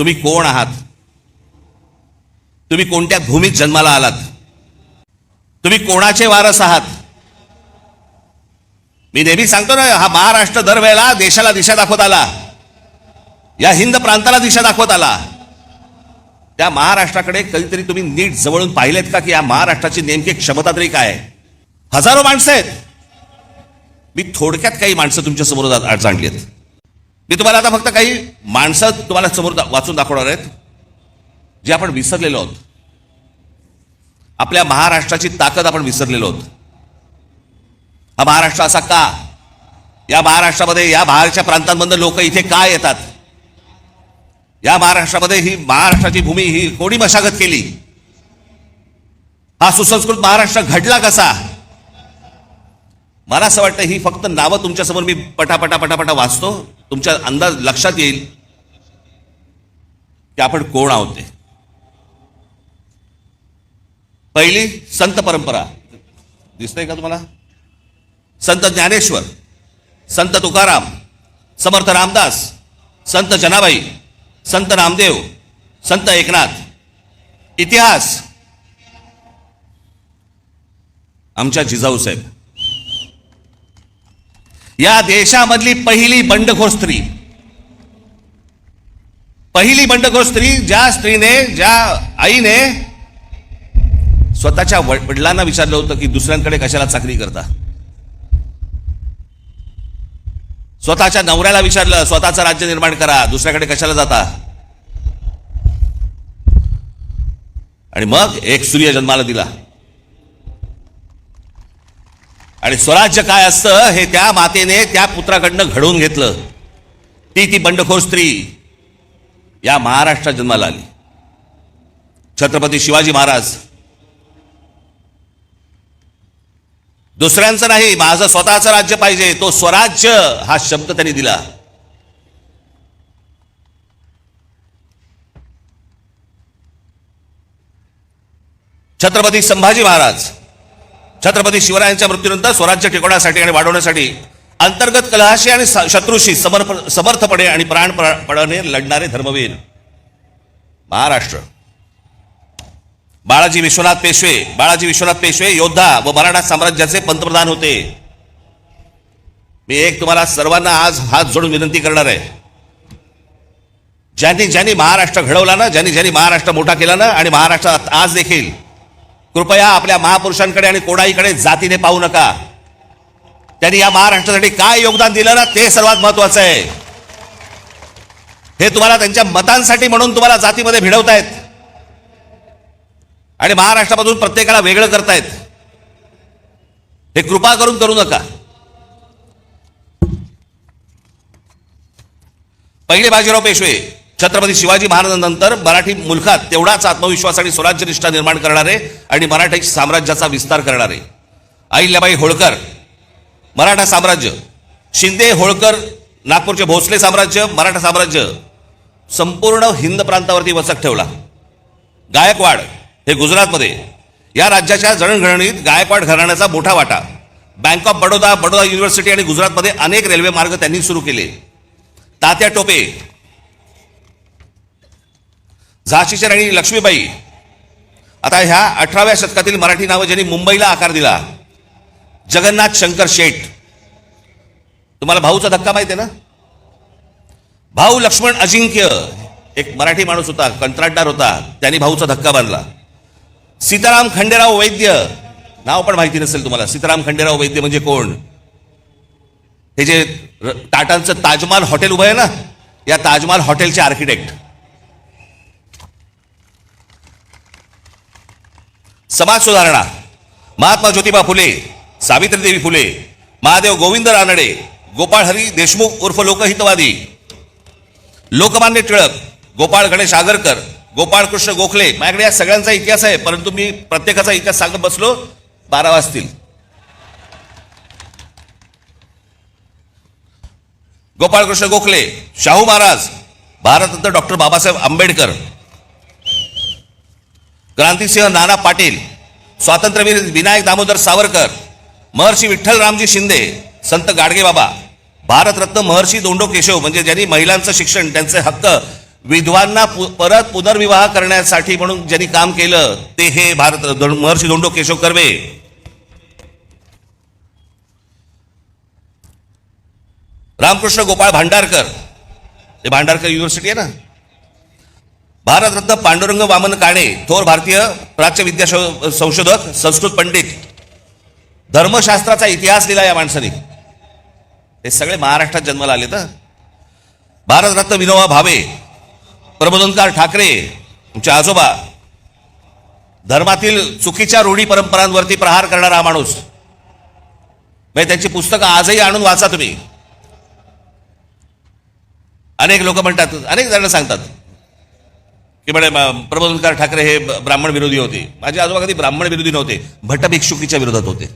तुम्ही कोण आहात, तुम्ही कोणत्या भूमीत जन्माला आलात, तुम्ही कोणाचे वारस आहात. मी नेहमी सांगतो ना, हा महाराष्ट्र दरवेळेला देशाला दिशा दाखवत आला, या हिंद प्रांताला दिशा दाखवत आला. त्या महाराष्ट्राकडे कधीतरी तुम्ही नीट जवळून पाहिलेत का, की या महाराष्ट्राची नेमकी क्षमता तरी काय आहे. हजारो माणसं आहेत, मी थोडक्यात काही माणसं तुमच्या समोर आणली आहेत. मी तुम्हाला आता फक्त काही माणसं तुम्हाला समोर वाचून दाखवणार आहेत, जे आपण विसरलेलो आहोत. आपल्या महाराष्ट्राची ताकद आपण विसरलेलो आहोत. हा महाराष्ट्र असा का, या महाराष्ट्रामध्ये या बाहेरच्या प्रांतांमधून लोक इथे का येतात, या महाराष्ट्रामध्ये ही महाराष्ट्राची भूमी ही कोणी मशागत केली, हा सुसंस्कृत महाराष्ट्र घडला कसा. मला असं वाटतं ही फक्त नावं तुमच्यासमोर मी पटापटा वाचतो, तुमच्या अंदाज लक्षात येईल की आपण कोण आहोत. ते पहिली संत परंपरा दिसतंय का तुम्हाला. संत ज्ञानेश्वर, संत तुकाराम, समर्थ रामदास, संत जनाबाई, संत नामदेव, संत एकनाथ. इतिहास आमच्या जिजाऊ साहेब, या देशामधली पहिली बंडखोर स्त्री, पहिली बंडखोर स्त्री, ज्या स्त्रीने, ज्या आईने स्वतःच्या वडिलांना विचारलं होतं की दुसऱ्यांकडे कशाला चाकरी करता. स्वतःच्या नवऱ्याला विचारलं, स्वतःचं राज्य निर्माण करा, दुसऱ्याकडे कशाला जाता. आणि मग एक सूर्य जन्माला दिला. आणि स्वराज्य काय असतं हे त्या मातेने त्या पुत्राकडनं घडवून घेतलं. ती बंडखोर स्त्री या महाराष्ट्रात जन्माला आली. छत्रपती शिवाजी महाराज. दुसऱ्यांचं नाही, माझं स्वतःचं राज्य पाहिजे, तो स्वराज्य हा शब्द त्यांनी दिला. छत्रपती संभाजी महाराज, छत्रपती शिवरायांच्या मृत्यूनंतर स्वराज्य टिकवण्यासाठी आणि वाढवण्यासाठी अंतर्गत कलहाशी आणि शत्रूशी समर्थपणे आणि प्राणपणाने लढणारे धर्मवीर. महाराष्ट्र. बाळाजी विश्वनाथ पेशवे योद्धा व मराठा साम्राज्याचे पंतप्रधान होते. मी एक तुम्हाला सर्वांना आज हात जोडून विनंती करणार आहे, ज्यांनी महाराष्ट्र घडवला ना, ज्यांनी महाराष्ट्र मोठा केला ना, आणि महाराष्ट्रात आज देखील, कृपया आपल्या महापुरुषांकडे आणि कोणाहीकडे जातीने पाहू नका. त्यांनी या महाराष्ट्रासाठी काय योगदान दिलं ना, ते सर्वात महत्वाचं आहे. हे तुम्हाला त्यांच्या मतांसाठी म्हणून तुम्हाला जातीमध्ये भिडवतायत आणि महाराष्ट्रामधून प्रत्येकाला वेगळं करतायत. हे कृपा करून करू नका. पहिले बाजीराव पेशवे, छत्रपती शिवाजी महाराजांनंतर मराठी मुलखात तेवढाच आत्मविश्वास आणि स्वराज्यनिष्ठा निर्माण करणारे आणि मराठी साम्राज्याचा विस्तार करणारे. अहिल्याबाई होळकर, मराठा साम्राज्य. शिंदे, होळकर, नागपूरचे भोसले साम्राज्य, मराठा साम्राज्य संपूर्ण हिंद प्रांतावरती वचक ठेवला. गायकवाड हे गुजरातमध्ये, या राज्याच्या जडणघडणीत गायकवाड घराण्याचा मोठा वाटा. Bank of Baroda, Baroda university आणि गुजरातमध्ये अनेक रेल्वे मार्ग त्यांनी सुरू केले. तात्या टोपे, झाशीच्या राणी लक्ष्मीबाई. आता ह्या 18व्या शतकातील मराठी नावं ज्यांनी मुंबईला आकार दिला. जगन्नाथ शंकर शेठ. तुम्हाला भाऊचा धक्का माहिती आहे ना. भाऊ लक्ष्मण अजिंक्य, एक मराठी माणूस होता, कंत्राटदार होता, त्यांनी भाऊचा धक्का बांधला. सीताराम खंडेराव वैद्य, नाव पण माहिती नसेल तुम्हाला. सीताराम खंडेराव वैद्य म्हणजे कोण? हे जे टाटांचं ताजमहाल हॉटेल उभं आहे ना, या ताजमहाल हॉटेलचे आर्किटेक्ट. समाज सुधारणा. महात्मा ज्योतिबा फुले, सावित्रीदेवी फुले, महादेव गोविंद रानडे, गोपाळ हरी देशमुख उर्फ लोकहितवादी. लोकमान्य टिळक, गोपाळ गणेश आगरकर, गोपाळ कृष्ण गोखले. माझ्याकडे या सगळ्यांचा इतिहास आहे, परंतु मी प्रत्येकाचा इतिहास सांगत बसलो 12 वाजतील. गोपाळ कृष्ण गोखले, शाहू महाराज, भारतरत्न डॉक्टर बाबासाहेब आंबेडकर, क्रांतिसिंह नाना पाटील, स्वातंत्र्यवीर विनायक दामोदर सावरकर, महर्षी विठ्ठलरामजी शिंदे, संत गाडगे बाबा, भारतरत्न महर्षी दोंडो केशव, म्हणजे ज्यांनी महिलांचं शिक्षण, त्यांचे हक्क विधवांना परत पुनर्विवाह करण्यासाठी म्हणून ज्यांनी काम केलं ते हे महर्षी धोंडो केशव कर्वे. रामकृष्ण गोपाळ भांडारकर, हे भांडारकर युनिव्हर्सिटी आहे ना. भारतरत्न पांडुरंग वामन काणे, थोर भारतीय प्राच्यविद्या संशोधक, संस्कृत पंडित, धर्मशास्त्राचा इतिहास लिहिला या माणसाने. हे सगळे महाराष्ट्रात जन्माला आले तर. भारतरत्न विनोबा भावे, प्रबोधनकार ठाकरे, तुमचे आजोबा, धर्मातील चुकीच्या रूढी परंपरांवरती प्रहार करणारा हा माणूस. म्हणजे त्यांची पुस्तकं आजही आणून वाचा तुम्ही. अनेक लोक म्हणतात, अनेक जण सांगतात की म्हणे प्रबोधनकार ठाकरे हे ब्राह्मण विरोधी होते. माझे आजोबा कधी ब्राह्मण विरोधी नव्हते, भट्ट भिक्षुकीच्या विरोधात होते.